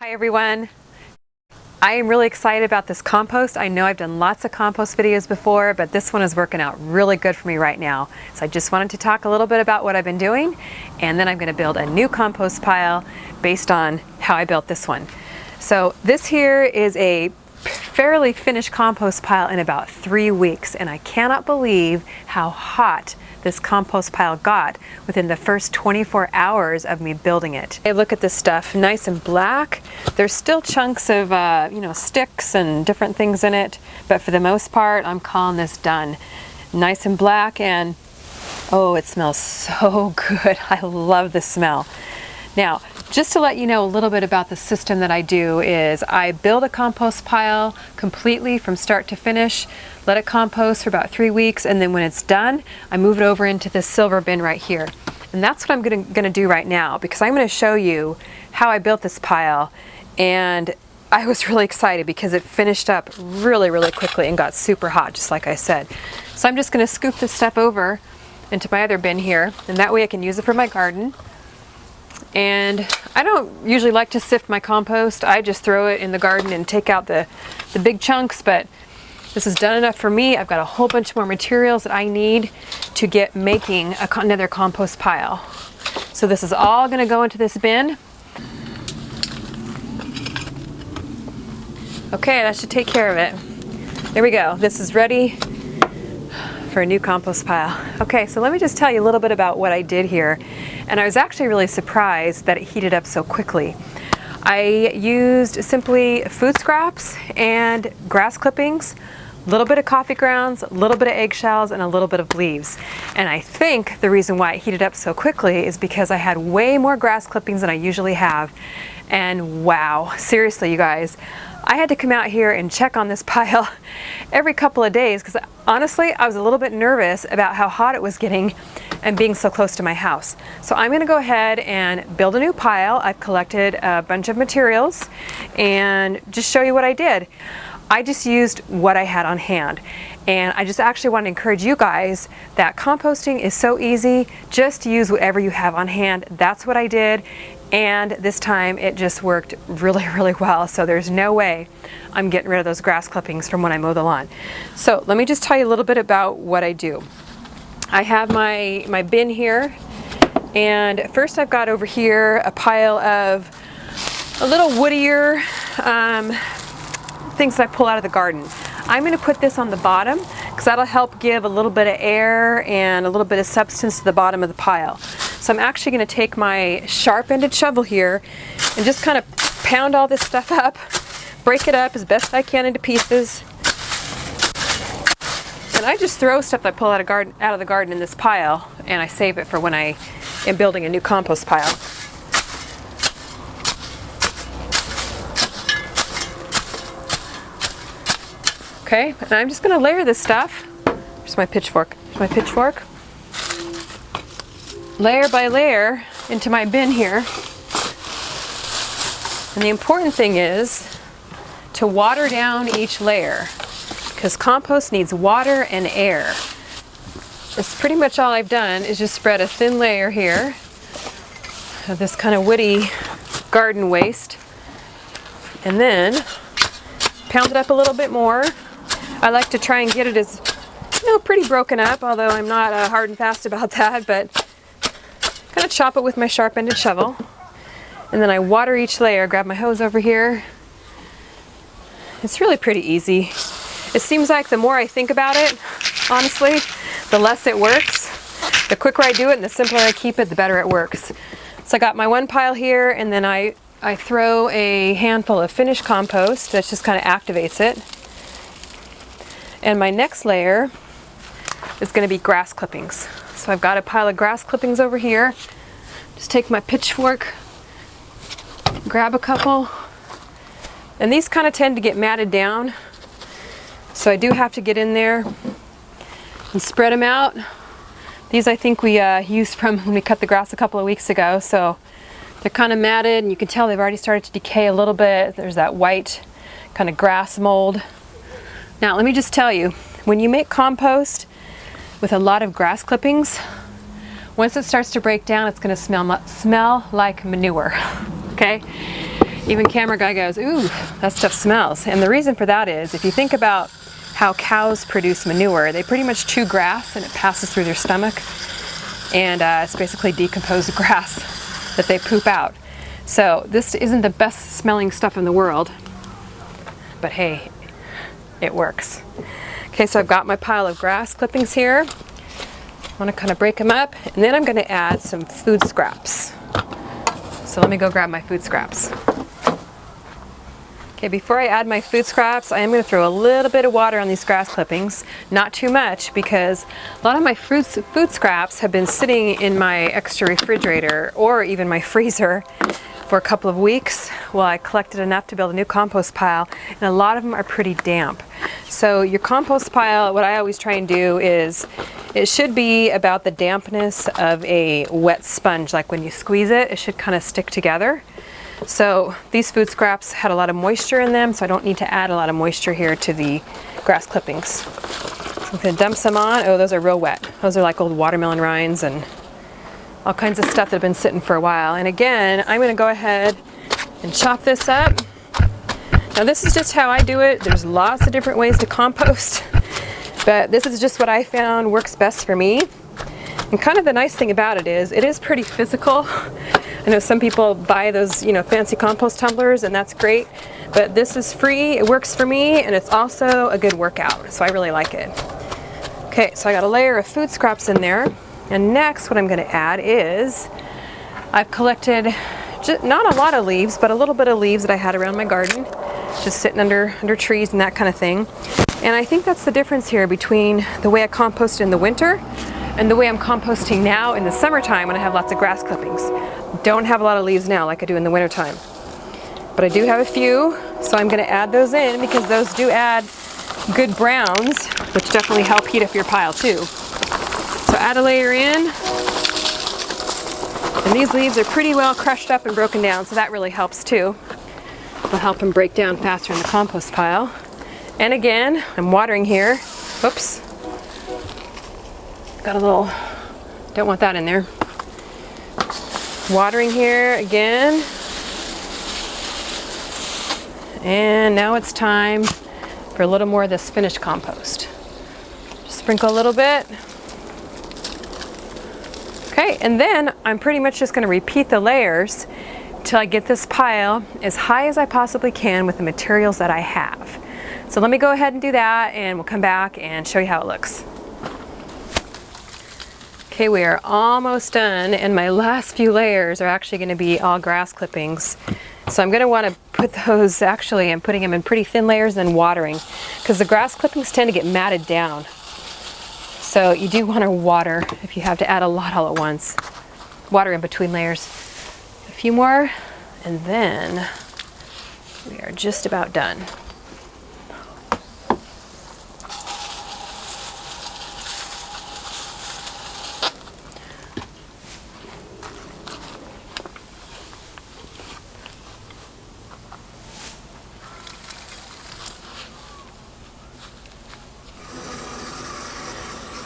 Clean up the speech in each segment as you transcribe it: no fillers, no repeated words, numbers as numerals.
Hi everyone. I am really excited about this compost. I know I've done lots of compost videos before, but this one is working out really good for me right now. So I just wanted to talk a little bit about what I've been doing, and then I'm going to build a new compost pile based on how I built this one. So this here is a fairly finished compost pile in about 3 weeks, and I cannot believe how hot this compost pile got within the first 24 hours of me building it. Hey, look at this stuff, nice and black. There's still chunks of sticks and different things in it, but for the most part I'm calling this done. Nice and black, and oh, it smells so good. I love the smell. Now, just to let you know a little bit about the system that I do is I build a compost pile completely from start to finish, let it compost for about 3 weeks, and then when it's done, I move it over into this silver bin right here. And that's what I'm gonna do right now, because I'm gonna show you how I built this pile. And I was really excited because it finished up really, really quickly and got super hot, just like I said. So I'm just gonna scoop this stuff over into my other bin here, and that way I can use it for my garden. And I don't usually like to sift my compost. I just throw it in the garden and take out the big chunks, but this is done enough for me. I've got a whole bunch more materials that I need to get making another compost pile. So this is all gonna go into this bin. Okay, that should take care of it. There we go. This is ready for a new compost pile. Okay, so let me just tell you a little bit about what I did here. And I was actually really surprised that it heated up so quickly. I used simply food scraps and grass clippings, a little bit of coffee grounds, a little bit of eggshells, and a little bit of leaves. And I think the reason why it heated up so quickly is because I had way more grass clippings than I usually have. And wow, seriously, you guys, I had to come out here and check on this pile every couple of days because honestly, I was a little bit nervous about how hot it was getting and being so close to my house. So I'm gonna go ahead and build a new pile. I've collected a bunch of materials and just show you what I did. I just used what I had on hand. And I just actually want to encourage you guys that composting is so easy. Just use whatever you have on hand. That's what I did. And this time it just worked really, really well. So there's no way I'm getting rid of those grass clippings from when I mow the lawn. So let me just tell you a little bit about what I do. I have my bin here, and first I've got over here a pile of a little woodier things that I pull out of the garden. I'm going to put this on the bottom because that'll help give a little bit of air and a little bit of substance to the bottom of the pile. So I'm actually going to take my sharp-ended shovel here and just kind of pound all this stuff up, break it up as best I can into pieces. And I just throw stuff that I pull out of the garden in this pile, and I save it for when I am building a new compost pile. Okay, and I'm just going to layer this stuff. Here's my pitchfork. Here's my pitchfork. Layer by layer into my bin here. And the important thing is to water down each layer, because compost needs water and air. It's pretty much all I've done is just spread a thin layer here of this kind of woody garden waste, and then pound it up a little bit more. I like to try and get it as, pretty broken up, although I'm not hard and fast about that, but kind of chop it with my sharp-ended shovel. And then I water each layer, grab my hose over here. It's really pretty easy. It seems like the more I think about it, honestly, the less it works. The quicker I do it and the simpler I keep it, the better it works. So I got my one pile here, and then I throw a handful of finished compost that just kind of activates it. And my next layer is going to be grass clippings. So I've got a pile of grass clippings over here. Just take my pitchfork, grab a couple, and these kind of tend to get matted down. So I do have to get in there and spread them out. These I think we used from when we cut the grass a couple of weeks ago. So they're kind of matted, and you can tell they've already started to decay a little bit. There's that white kind of grass mold. Now let me just tell you, when you make compost with a lot of grass clippings, once it starts to break down, it's going to smell like manure. Okay? Even camera guy goes, ooh, that stuff smells. And the reason for that is, if you think about how cows produce manure, they pretty much chew grass and it passes through their stomach. And it's basically decomposed grass that they poop out. So this isn't the best smelling stuff in the world, but hey, it works. Okay, so I've got my pile of grass clippings here. I want to kind of break them up, and then I'm going to add some food scraps. So let me go grab my food scraps. Okay, before I add my food scraps, I am going to throw a little bit of water on these grass clippings. Not too much, because a lot of my food scraps have been sitting in my extra refrigerator or even my freezer for a couple of weeks while I collected enough to build a new compost pile, and a lot of them are pretty damp. So your compost pile, what I always try and do is, it should be about the dampness of a wet sponge. Like when you squeeze it, it should kind of stick together. So these food scraps had a lot of moisture in them, so I don't need to add a lot of moisture here to the grass clippings. So I'm going to dump some on. Oh, those are real wet. Those are like old watermelon rinds and all kinds of stuff that have been sitting for a while. And again, I'm going to go ahead and chop this up. Now this is just how I do it. There's lots of different ways to compost, but this is just what I found works best for me. And kind of the nice thing about it is pretty physical. I know some people buy those, fancy compost tumblers, and that's great, but this is free, it works for me, and it's also a good workout, so I really like it. Okay, so I got a layer of food scraps in there, and next what I'm going to add is, I've collected not a lot of leaves, but a little bit of leaves that I had around my garden, just sitting under trees and that kind of thing. And I think that's the difference here between the way I compost in the winter and the way I'm composting now in the summertime when I have lots of grass clippings. Don't have a lot of leaves now like I do in the wintertime. But I do have a few, so I'm going to add those in because those do add good browns, which definitely help heat up your pile too. So add a layer in. And these leaves are pretty well crushed up and broken down, so that really helps too. It'll help them break down faster in the compost pile. And again, I'm watering here. Whoops. Got a little, don't want that in there. Watering here again. And now it's time for a little more of this finished compost. Just sprinkle a little bit. Okay, and then I'm pretty much just going to repeat the layers until I get this pile as high as I possibly can with the materials that I have. So let me go ahead and do that, and we'll come back and show you how it looks. Okay, we are almost done, and my last few layers are actually going to be all grass clippings. So I'm going to want to put those, actually I'm putting them in pretty thin layers and then watering, because the grass clippings tend to get matted down. So you do want to water if you have to add a lot all at once. Water in between layers. A few more, and then we are just about done.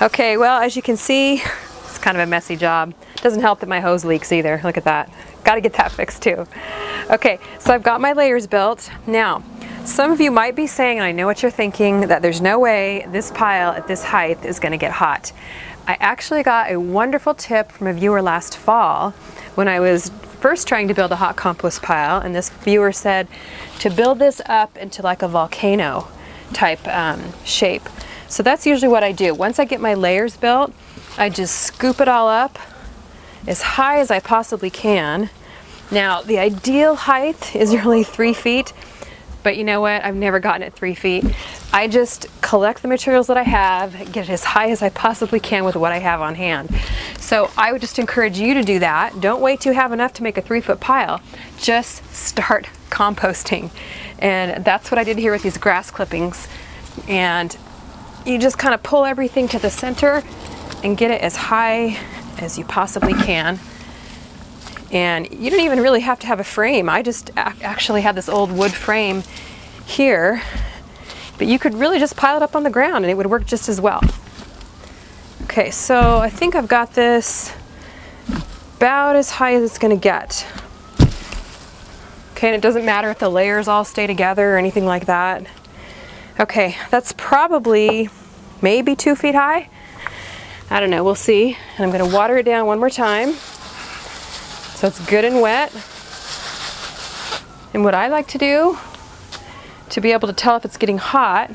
Okay, well, as you can see, it's kind of a messy job. Doesn't help that my hose leaks either. Look at that. Got to get that fixed too. Okay, so I've got my layers built. Now, some of you might be saying, and I know what you're thinking, that there's no way this pile at this height is going to get hot. I actually got a wonderful tip from a viewer last fall when I was first trying to build a hot compost pile, and this viewer said to build this up into like a volcano type shape. So that's usually what I do. Once I get my layers built, I just scoop it all up as high as I possibly can. Now, the ideal height is really 3 feet, but you know what? I've never gotten it 3 feet. I just collect the materials that I have, get it as high as I possibly can with what I have on hand. So I would just encourage you to do that. Don't wait till you have enough to make a 3-foot pile. Just start composting. And that's what I did here with these grass clippings. And you just kind of pull everything to the center and get it as high as you possibly can. And you don't even really have to have a frame. I just actually had this old wood frame here, but you could really just pile it up on the ground and it would work just as well. Okay, so I think I've got this about as high as it's going to get. Okay, and it doesn't matter if the layers all stay together or anything like that. Okay, that's probably maybe 2 feet high. I don't know, we'll see. And I'm gonna water it down one more time so it's good and wet. And what I like to do to be able to tell if it's getting hot,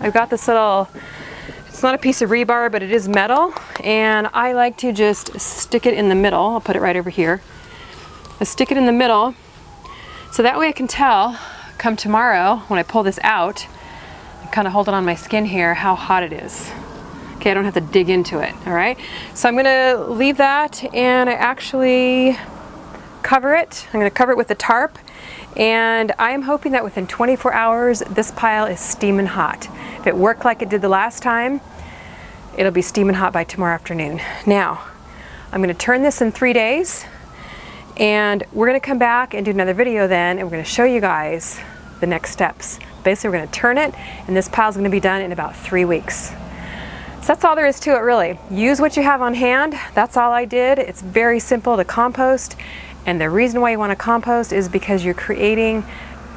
I've got this little, it's not a piece of rebar, but it is metal, and I like to just stick it in the middle. I'll put it right over here. I stick it in the middle so that way I can tell come tomorrow when I pull this out, I kind of hold it on my skin here, how hot it is. Okay, I don't have to dig into it, all right? So I'm gonna leave that, and I actually cover it. I'm gonna cover it with the tarp, and I am hoping that within 24 hours, this pile is steaming hot. If it worked like it did the last time, it'll be steaming hot by tomorrow afternoon. Now, I'm gonna turn this in 3 days, and we're gonna come back and do another video then, and we're gonna show you guys the next steps. Basically, we're gonna turn it, and this pile's gonna be done in about 3 weeks. So that's all there is to it, really. Use what you have on hand. That's all I did. It's very simple to compost, and the reason why you wanna compost is because you're creating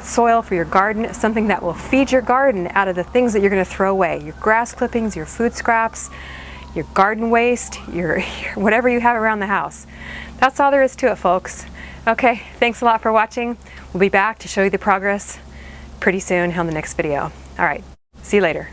soil for your garden, something that will feed your garden out of the things that you're gonna throw away. Your grass clippings, your food scraps, your garden waste, your whatever you have around the house. That's all there is to it, folks. Okay, thanks a lot for watching. We'll be back to show you the progress pretty soon on the next video. All right, see you later.